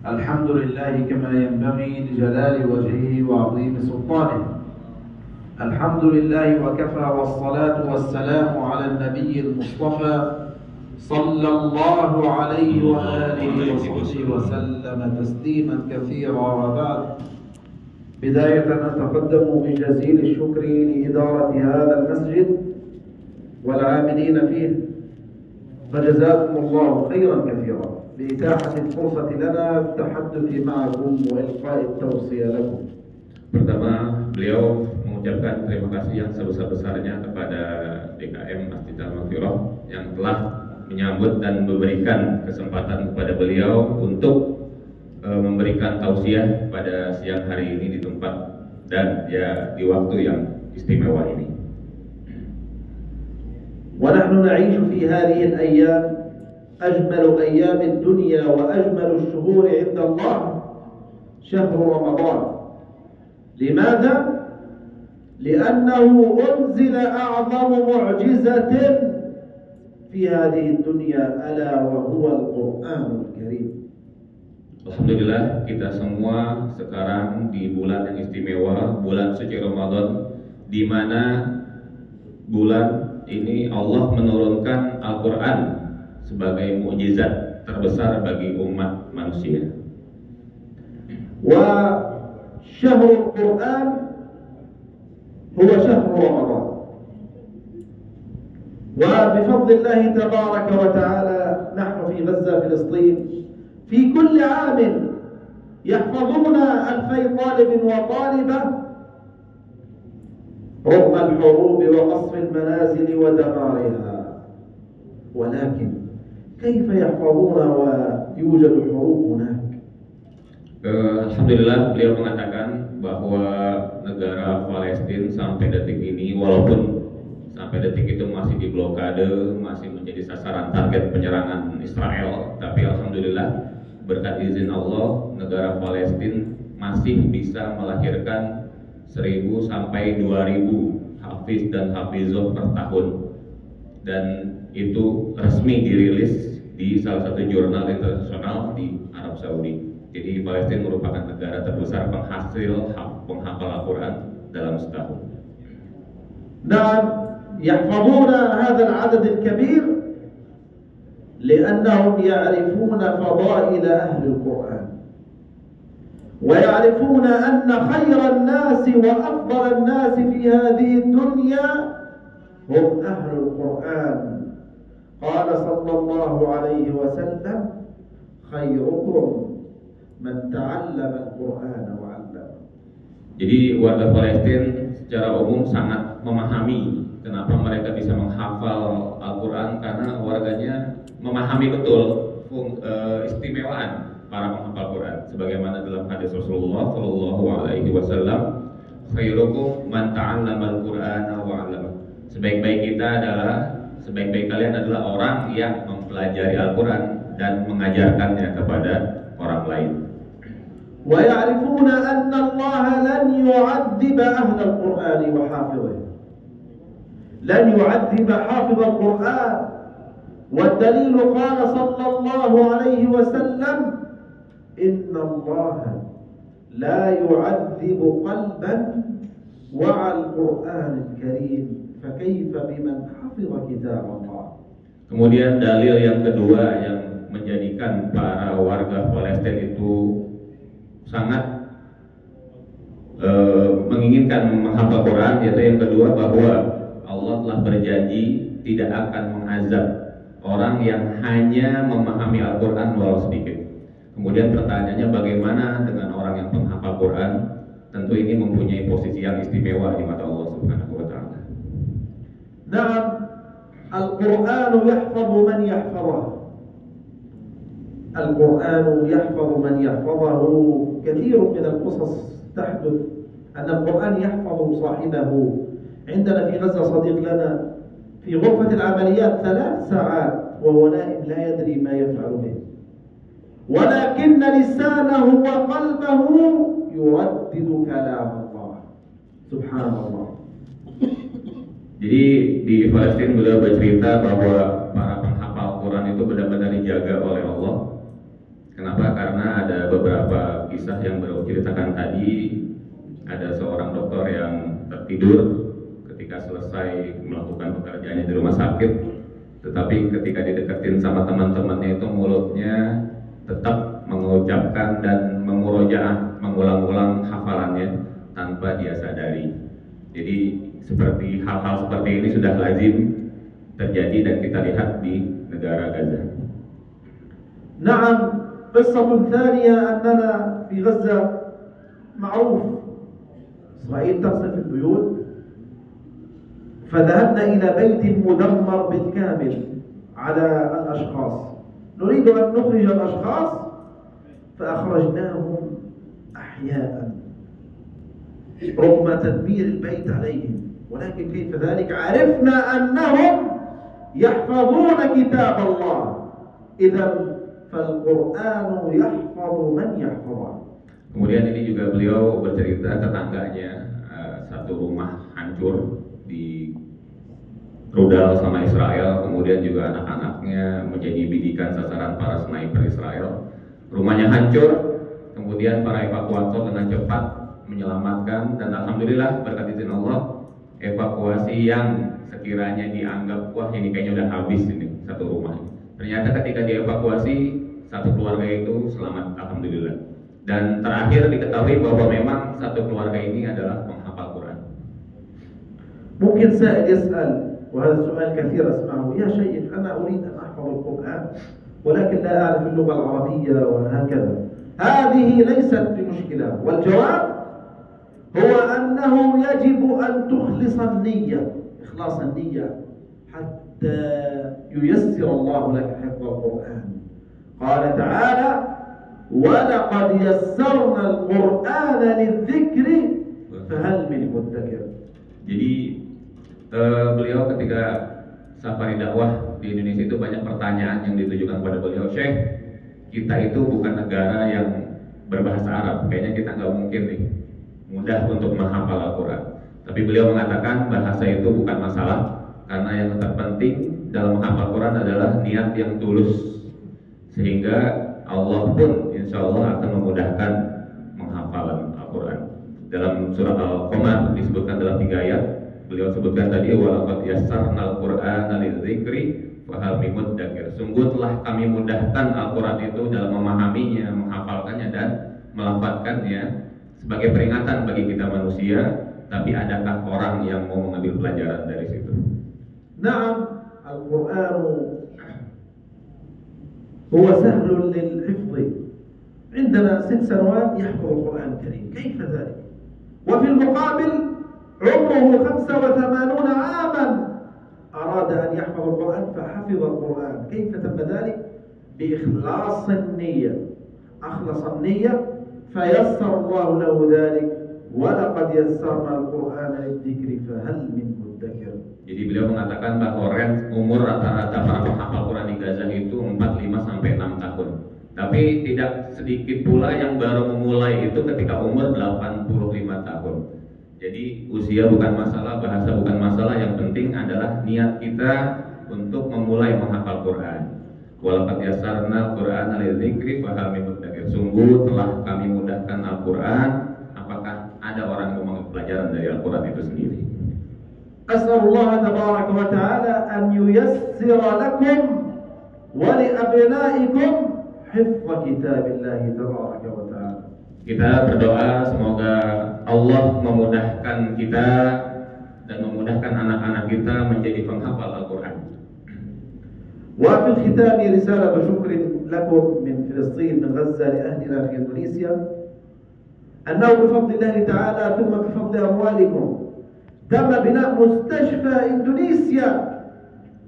الحمد لله كما ينبغي لجلال وجهه وعظيم سلطانه. الحمد لله وكفى، والصلاة والسلام على النبي المصطفى صلى الله عليه وآله وصحبه وسلم تسليما كثيرا. وبعد، بداية نتقدم بجزيل الشكر لإدارة هذا المسجد والعاملين فيه، فجزاكم الله خيرا كثيرا بإتاحة الفرصة لنا التحدث معكم وإلقاء التوصية لكم. Pertama, beliau mengucapkan terima kasih yang sebesar-besarnya kepada DKM Masjid Al-Maghfirah yang telah menyambut dan memberikan kesempatan kepada beliau untuk memberikan tausiah pada siang hari ini di tempat dan ya di waktu yang istimewa ini. ونحن نعيش في هذه الأيام أجمل أيام الدنيا وأجمل الشهور عند الله شهر رمضان. لماذا؟ لأنه أنزل أعظم معجزة في هذه الدنيا ألا وهو القرآن الكريم. Alhamdulillah, kita semua sekarang di bulan yang istimewa, bulan suci Ramadan, di mana bulan ini Allah menurunkan Al-Quran sebagai mukjizat terbesar bagi umat manusia. وشهر القرآن هو شهر رمضان، وبفضل الله تبارك وتعالى نحن في غزة فلسطين في كل عام يحفظون 2000 طالب وطالبة رغم الحروب وقصف المنازل ودمارها. ولكن كيف يحفظون ويوجد حروب هناك؟ Alhamdulillah, beliau mengatakan bahwa negara Palestina sampai detik ini, walaupun sampai detik itu masih diblokade, masih menjadi sasaran target penyerangan Israel, tapi alhamdulillah berkat izin Allah, negara Palestina masih bisa melahirkan 1000 sampai 2000 hafiz dan hafizah per tahun, dan itu resmi dirilis di salah satu jurnal internasional di Arab Saudi. Jadi Palestina merupakan negara terbesar penghasil penghafal Al-Quran dalam setahun. نعم، يحفظون هذا العدد الكبير لأنهم يعرفون فضائل أهل القرآن، ويعرفون أن خير الناس وأفضل الناس في هذه الدنيا هم أهل القرآن. قال صلى الله عليه وسلم: خيركم من تعلم القرآن وعلمه. Jadi warga Palestina secara umum sangat memahami kenapa mereka bisa menghafal Al-Quran, karena warganya memahami betul istimewaan para penghafal Quran, sebagaimana dalam hadis Rasulullah Shallallahu Alaihi Wasallam, khairukum man ta'allama al-Qur'ana wa 'allama. Sebaik-baik kalian adalah orang yang mempelajari Al-Quran dan mengajarkannya kepada orang lain. ويعرفون أن الله لن يعذب أهل القرآن وحافظه، لن يعذب حافظ القرآن، والدليل قال صلى الله عليه وسلم: إن الله لا يعذب قلبا وعى القرآن الكريم فكيف بمن حفظ كتاب الله. Kemudian dalil yang kedua yang menjadikan para warga Palestina itu sangat menginginkan menghafal Quran, yaitu yang kedua, bahwa Allah telah berjanji tidak akan mengazab orang yang hanya memahami Al-Quran walau sedikit. Kemudian pertanyaannya, bagaimana dengan orang yang penghafal Quran? Tentu ini mempunyai posisi yang istimewa di mata Allah Subhanahu wa Ta'ala. نعم، القرآن يحفظ من يحفظه، القرآن يحفظ من يحفظه. كثير من القصص تحدث أن القرآن يحفظ صاحبه. عندنا في غزة صديق لنا في غرفة العمليات 3 ساعات وهو نائم لا يدري ما يفعل به، ولكن لسانه وقلبه يردد كلام الله. سبحان الله. Jadi di Palestina beliau bercerita bahwa para penghafal Quran itu benar-benar dijaga oleh Allah. Kenapa? Karena ada kisah yang baru ceritakan tadi, ada seorang dokter yang tertidur ketika selesai melakukan pekerjaannya di rumah sakit, tetapi ketika dideketin sama teman-temannya itu mulutnya tetap mengucapkan dan memurojaah, mengulang-ulang hafalannya tanpa dia sadari. Jadi seperti hal-hal seperti ini sudah lazim terjadi dan kita lihat di negara Gaza. نعم. قصة ثانية أننا في غزة معروف إسرائيل تقصف البيوت، فذهبنا إلى بيت مدمر بالكامل على الأشخاص، نريد أن نخرج الأشخاص فأخرجناهم أحياء رغم تدمير البيت عليهم، ولكن كيف ذلك؟ عرفنا أنهم يحفظون كتاب الله، إذا فالقرآن يحفظ من يحفظه. Kemudian ini juga beliau bercerita tetangganya satu rumah hancur di rudal sama Israel, kemudian juga anak-anaknya menjadi bidikan sasaran para sniper Israel. Rumahnya hancur, kemudian para evakuator dengan cepat menyelamatkan, dan alhamdulillah berkat izin Allah evakuasi yang sekiranya dianggap wah ini kayaknya udah habis ini satu rumah, ternyata ketika dievakuasi satu keluarga itu selamat, alhamdulillah. Dan terakhir diketahui bahwa memang satu keluarga ini adalah penghafal Quran. ممكن سائل يسأل، وهذا السؤال كثير أسمعه، يا شيخ أنا أريد أن أحفظ القرآن ولكن لا أعرف اللغة العربية وهكذا، هذه ليست بمشكلة، والجواب هو أنه يجب أن تخلص النية، إخلاص النية حتى ييسر الله لك حفظ القرآن. قال تعالى: ولقد يسرنا القرآن للذكر فهل من مدكر. Jadi beliau ketika safari dakwah di Indonesia itu banyak pertanyaan yang ditujukan kepada beliau. Syekh, kita itu bukan negara yang berbahasa Arab, kayaknya kita nggak mungkin nih mudah untuk menghafal Al-Quran. Tapi beliau mengatakan bahasa itu bukan masalah, karena yang terpenting dalam menghafal Quran adalah niat yang tulus, sehingga Allah pun insya Allah akan memudahkan menghafalan Al-Quran. Dalam surat Al-Qamar disebutkan dalam 3 ayat, beliau sebutkan tadi walaqad yassarnal Qur'ana lidzikri fahal min muddakir. Sungguh telah kami mudahkan Al-Quran itu dalam memahaminya, menghafalkannya dan melafadzkannya sebagai peringatan bagi kita manusia, tapi adakah orang yang mau mengambil pelajaran dari situ? Naam, Al-Quran هو سهل للحفظ. عندنا 6 سنوات يحفظ القرآن الكريم، كيف ذلك؟ وفي المقابل عمره 85 عاما أراد أن يحفظ القرآن فحفظ القرآن. كيف تم ذلك؟ بإخلاص النية، أخلص النية فيسر الله له ذلك. ولقد يسرنا القرآن للذكر فهل من مدكر. Jadi beliau mengatakan bahwa range umur rata-rata para penghafal Quran di Gaza itu 45 sampai 6 tahun. Tapi tidak sedikit pula yang baru memulai itu ketika umur 85 tahun. Jadi usia bukan masalah, bahasa bukan masalah, yang penting adalah niat kita untuk memulai menghafal Quran. Walaqad yassarna Qur'ana lidzikri fahal min muddakir. Sungguh telah kami mudahkan Al-Quran, apakah ada orang yang mengambil pelajaran dari Al-Quran itu sendiri? أسأل الله تبارك وتعالى أن ييسر لكم ولأبنائكم حفظ كتاب الله تبارك وتعالى. Kita berdoa semoga Allah memudahkan kita dan memudahkan anak-anak kita menjadi penghafal Al-Quran. وفي الختام رسالة شكر لكم من فلسطين، من غزة، لأهلنا في إندونيسيا، أنه بفضل الله تعالى ثم بفضل أموالكم تم بناء مستشفى إندونيسيا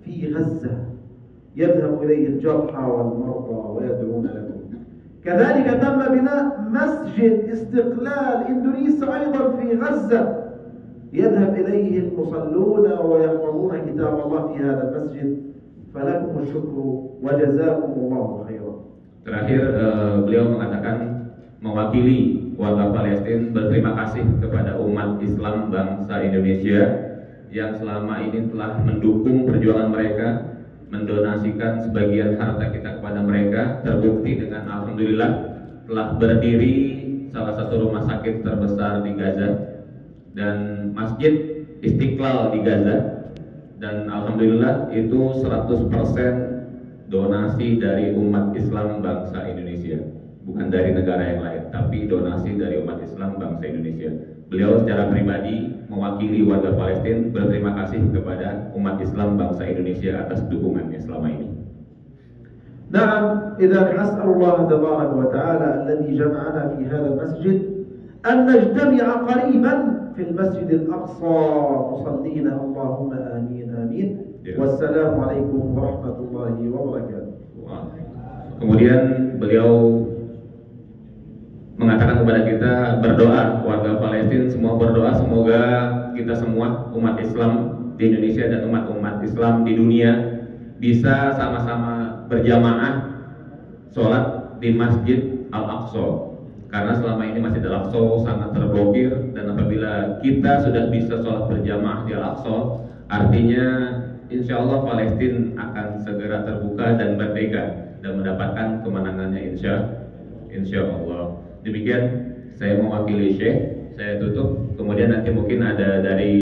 في غزة يذهب إليه الجرحى والمرضى ويدعون لكم. كذلك تم بناء مسجد استقلال إندونيسيا أيضا في غزة يذهب إليه المصلون ويحفظون كتاب الله في هذا المسجد. فلكم الشكر وجزاكم الله خيرا. Terakhir beliau mengatakan mewakili warga Palestina berterima kasih kepada umat Islam bangsa Indonesia yang selama ini telah mendukung perjuangan mereka, mendonasikan sebagian harta kita kepada mereka. Terbukti dengan alhamdulillah telah berdiri salah satu rumah sakit terbesar di Gaza dan Masjid Istiqlal di Gaza, dan alhamdulillah itu 100% donasi dari umat Islam bangsa Indonesia, bukan dari negara yang lain, tapi donasi dari umat Islam bangsa Indonesia. Beliau secara pribadi mewakili warga Palestina berterima kasih kepada umat Islam bangsa Indonesia atas dukungannya selama ini. نعم، إذا نسأل الله تبارك وتعالى الذي جمعنا في هذا المسجد أن نجتمع قريبا في المسجد الأقصى مصلين اللهم آمين آمين. والسلام عليكم ورحمة الله وبركاته. Kemudian beliau mengatakan kepada kita berdoa, warga Palestina semua berdoa semoga kita semua umat Islam di Indonesia dan umat-umat Islam di dunia bisa sama-sama berjamaah sholat di Masjid Al-Aqsa, karena selama ini Masjid Al-Aqsa sangat terblokir, dan apabila kita sudah bisa sholat berjamaah di Al-Aqsa, artinya insya Allah Palestina akan segera terbuka dan merdeka dan mendapatkan kemenangannya insya Allah. Demikian saya mewakili Syekh, saya tutup, kemudian nanti mungkin ada dari